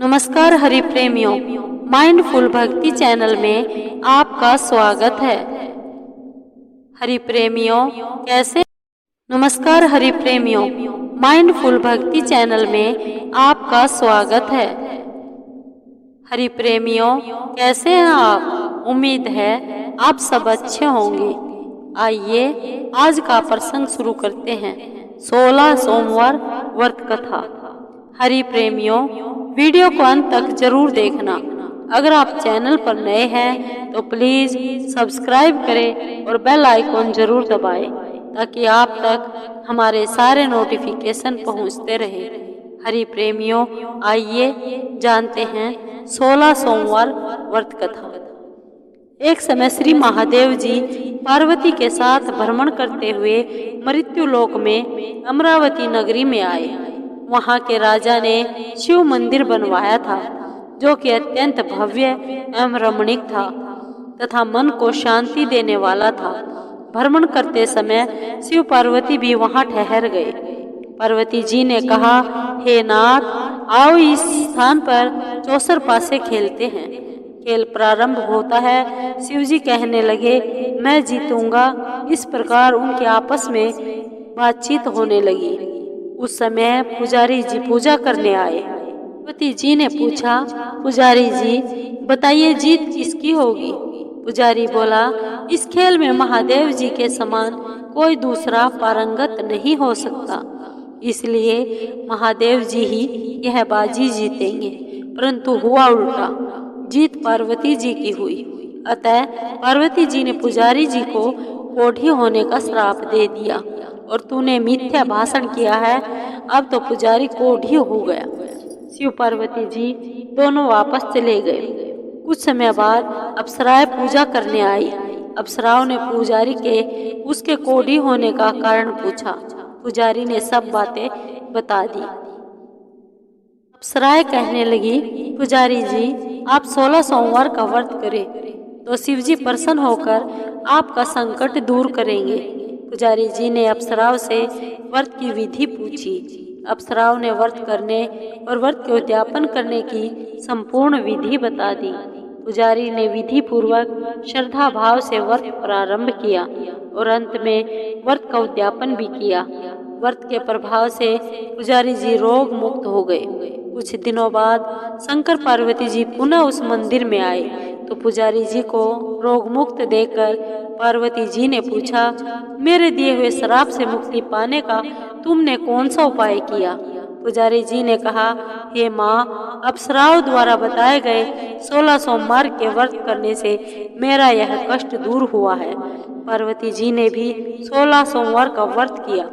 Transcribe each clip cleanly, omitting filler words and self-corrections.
नमस्कार हरि प्रेमियों, माइंडफुल भक्ति चैनल में आपका स्वागत है। हरि प्रेमियों कैसे नमस्कार हरि प्रेमियों, माइंडफुल भक्ति चैनल में आपका स्वागत है। हरि प्रेमियों कैसे हैं आप? उम्मीद है आप सब अच्छे होंगे। आइए आज का प्रसंग शुरू करते हैं। 16 सोमवार व्रत कथा। हरि प्रेमियों वीडियो को अंत तक जरूर देखना। अगर आप चैनल पर नए हैं तो प्लीज सब्सक्राइब करें और बेल आइकॉन जरूर दबाएं ताकि आप तक हमारे सारे नोटिफिकेशन पहुंचते रहे। हरि प्रेमियों आइए जानते हैं 16 सोमवार व्रत कथा। एक समय श्री महादेव जी पार्वती के साथ भ्रमण करते हुए मृत्यु लोक में अमरावती नगरी में आए। वहाँ के राजा ने शिव मंदिर बनवाया था जो कि अत्यंत भव्य एवं रमणीक था तथा मन को शांति देने वाला था। भ्रमण करते समय शिव पार्वती भी वहाँ ठहर गए। पार्वती जी ने कहा, हे नाथ, आओ इस स्थान पर चौसर पासे खेलते हैं। खेल प्रारंभ होता है। शिव जी कहने लगे, मैं जीतूंगा। इस प्रकार उनके आपस में बातचीत होने लगी। उस समय पुजारी जी पूजा करने आए। पार्वती जी ने पूछा, पुजारी जी बताइए जीत किसकी होगी? पुजारी बोला, इस खेल में महादेव जी के समान कोई दूसरा पारंगत नहीं हो सकता, इसलिए महादेव जी ही यह बाजी जीतेंगे। परंतु हुआ उल्टा, जीत पार्वती जी की हुई। अतः पार्वती जी ने पुजारी जी को कोढ़ी होने का श्राप दे दिया और तूने मिथ्या भाषण किया है, अब तो पुजारी कोढ़ी हो गया। शिव पार्वती जी दोनों वापस चले गए। कुछ समय बाद अप्सराएं पूजा करने आई। अप्सराओं ने पुजारी के उसके कोढ़ी होने का कारण पूछा। पुजारी ने सब बातें बता दी। अप्सराएं कहने लगी, पुजारी जी आप 16 सोमवार का व्रत करें तो शिव जी प्रसन्न होकर आपका संकट दूर करेंगे। पुजारी जी ने अप्सराओं से व्रत की विधि पूछी। अप्सराओं ने व्रत करने और व्रत के उद्यापन करने की संपूर्ण विधि बता दी। पुजारी ने विधि पूर्वक श्रद्धा भाव से व्रत प्रारंभ किया और अंत में व्रत का उद्यापन भी किया। व्रत के प्रभाव से पुजारी जी रोग मुक्त हो गए। कुछ दिनों बाद शंकर पार्वती जी पुनः उस मंदिर में आए तो पुजारी जी को रोग मुक्त देखकर पार्वती जी ने पूछा, मेरे दिए हुए श्राप से मुक्ति पाने का तुमने कौन सा उपाय किया? पुजारी जी ने कहा, हे माँ, अप्सराओं द्वारा बताए गए 16 सोमवार के व्रत करने से मेरा यह कष्ट दूर हुआ है। पार्वती जी ने भी 16 सोमवार का व्रत किया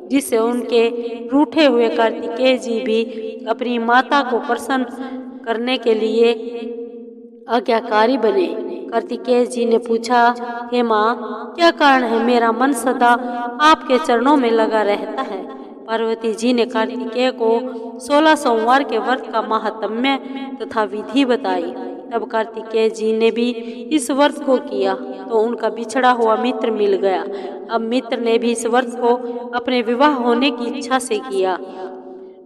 जिससे उनके रूठे हुए कार्तिकेय जी भी अपनी माता को प्रसन्न करने के लिए आज्ञाकारी बने। कार्तिकेय जी ने पूछा, हे माँ, क्या कारण है मेरा मन सदा आपके चरणों में लगा रहता है? पार्वती जी ने कार्तिकेय को 16 सोमवार के व्रत का महात्म्य तथा विधि बताई। तब कार्तिकेय जी ने भी इस व्रत को किया तो उनका बिछड़ा हुआ मित्र मिल गया। अब मित्र ने भी इस व्रत को अपने विवाह होने की इच्छा से किया।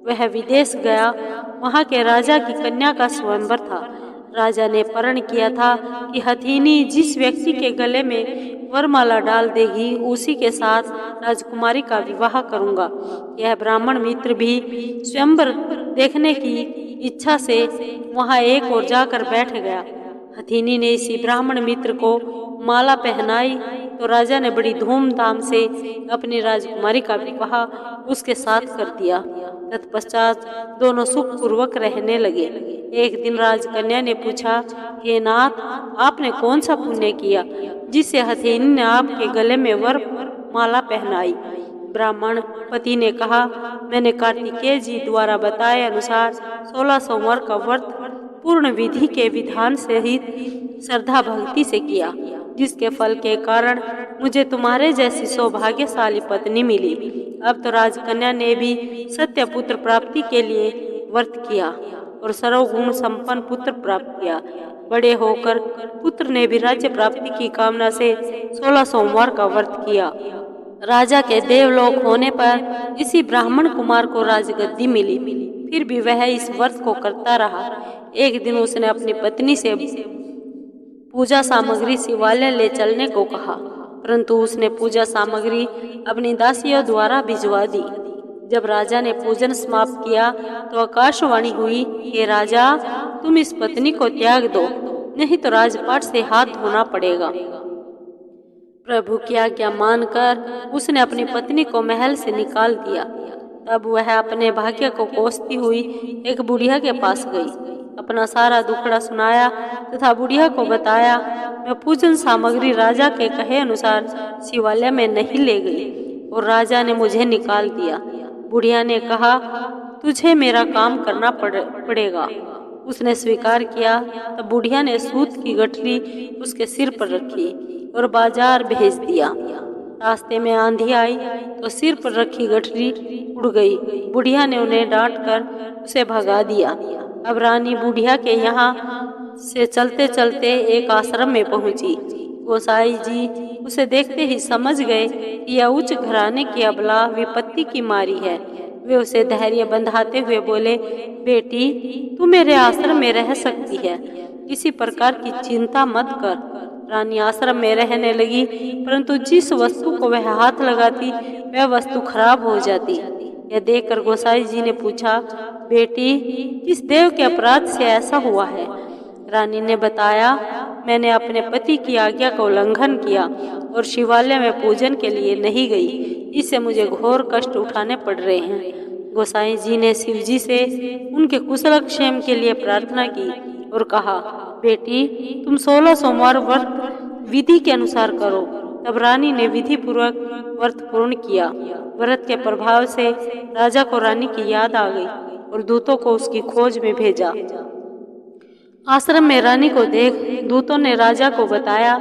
वह विदेश गया। वहाँ के राजा की कन्या का स्वयंवर था। राजा ने प्रण किया था कि हथिनी जिस व्यक्ति के गले में वरमाला डाल देगी उसी के साथ राजकुमारी का विवाह करूंगा। यह ब्राह्मण मित्र भी स्वयंवर देखने की इच्छा से वहां एक ओर जाकर बैठ गया। हथिनी ने इसी ब्राह्मण मित्र को माला पहनाई तो राजा ने बड़ी धूमधाम से अपनी राजकुमारी का विवाह उसके साथ कर दिया। तत्पश्चात दोनों सुख पूर्वक रहने लगे। एक दिन राजकन्या ने पूछा, हे नाथ, आपने कौन सा पुण्य किया जिससे हथिनी ने आपके गले में वर माला पहनाई? ब्राह्मण पति ने कहा, मैंने कार्तिकेय जी द्वारा बताए अनुसार 16 सोमवार का व्रत पूर्ण विधि के विधान सहित श्रद्धा भक्ति से किया, जिसके फल के कारण मुझे तुम्हारे जैसी सौभाग्यशाली पत्नी मिली। अब तो राजकन्या ने भी सत्य पुत्र प्राप्ति के लिए व्रत किया और सर्वगुण संपन्न पुत्र प्राप्त किया। बड़े होकर पुत्र ने भी राज्य प्राप्ति की कामना से 16 सोमवार का व्रत किया। राजा के देवलोक होने पर इसी ब्राह्मण कुमार को राजगद्दी मिली। फिर भी वह इस व्रत को करता रहा। एक दिन उसने अपनी पत्नी से पूजा सामग्री शिवालय ले चलने को कहा, परंतु उसने पूजा सामग्री अपनी दासियों द्वारा भिजवा दी। जब राजा ने पूजन समाप्त किया तो आकाशवाणी हुई, हे राजा, तुम इस पत्नी को त्याग दो, नहीं तो राजपाट से हाथ धोना पड़ेगा। प्रभु की आज्ञा मानकर उसने अपनी पत्नी को महल से निकाल दिया। तब वह अपने भाग्य को कोसती हुई एक बुढ़िया के पास गई, अपना सारा दुखड़ा सुनाया तथा बुढ़िया को बताया, मैं पूजन सामग्री राजा के कहे अनुसार शिवालय में नहीं ले गई और राजा ने मुझे निकाल दिया। बुढ़िया ने कहा, तुझे मेरा काम करना पड़ेगा। उसने स्वीकार किया। तब बुढ़िया ने सूत की गठरी उसके सिर पर रखी और बाजार भेज दिया। रास्ते में आंधी आई तो सिर पर रखी गठरी उड़ गई। बुढ़िया ने उन्हें डांटकर उसे भगा दिया। अब रानी बुढ़िया के यहाँ से चलते चलते एक आश्रम में पहुंची। गोसाई जी उसे देखते ही समझ गए कि यह उच्च घराने की अबला विपत्ति की मारी है। वे उसे धैर्य बंधाते हुए बोले, बेटी, तू मेरे आश्रम में रह सकती है, किसी प्रकार की चिंता मत कर। रानी आश्रम में रहने लगी, परंतु जिस वस्तु को वह हाथ लगाती वह वस्तु खराब हो जाती। यह देखकर गोसाई जी ने पूछा, बेटी, किस देव के अपराध से ऐसा हुआ है? रानी ने बताया, मैंने अपने पति की आज्ञा का उल्लंघन किया और शिवालय में पूजन के लिए नहीं गई, इससे मुझे घोर कष्ट उठाने पड़ रहे हैं। गोसाई जी ने शिव जी से उनके कुशल क्षेम के लिए प्रार्थना की और कहा, बेटी, तुम 16 सोमवार व्रत विधि के अनुसार करो। तब रानी ने विधि पूर्वक व्रत पूर्ण किया। व्रत के प्रभाव से राजा को रानी की याद आ गई और दूतों को उसकी खोज में भेजा। आश्रम में रानी को देख दूतों ने राजा को बताया।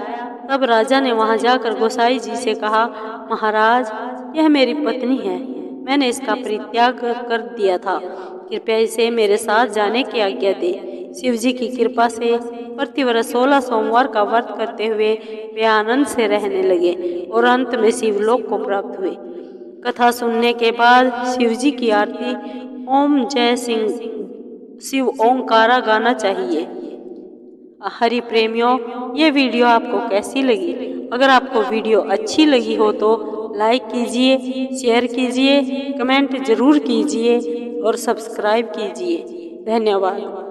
तब राजा ने वहां जाकर गोसाई जी से कहा, महाराज, यह मेरी पत्नी है, मैंने इसका परित्याग कर दिया था, कृपया इसे मेरे साथ जाने की आज्ञा दे। शिव जी की कृपा से प्रतिवर्ष 16 सोमवार का व्रत करते हुए वे आनंद से रहने लगे और अंत में शिवलोक को प्राप्त हुए। कथा सुनने के बाद शिव जी की आरती ओम जय सिंह शिव ओंकारा गाना चाहिए। हरि प्रेमियों, ये वीडियो आपको कैसी लगी? अगर आपको वीडियो अच्छी लगी हो तो लाइक कीजिए, शेयर कीजिए, कमेंट जरूर कीजिए और सब्सक्राइब कीजिए। धन्यवाद।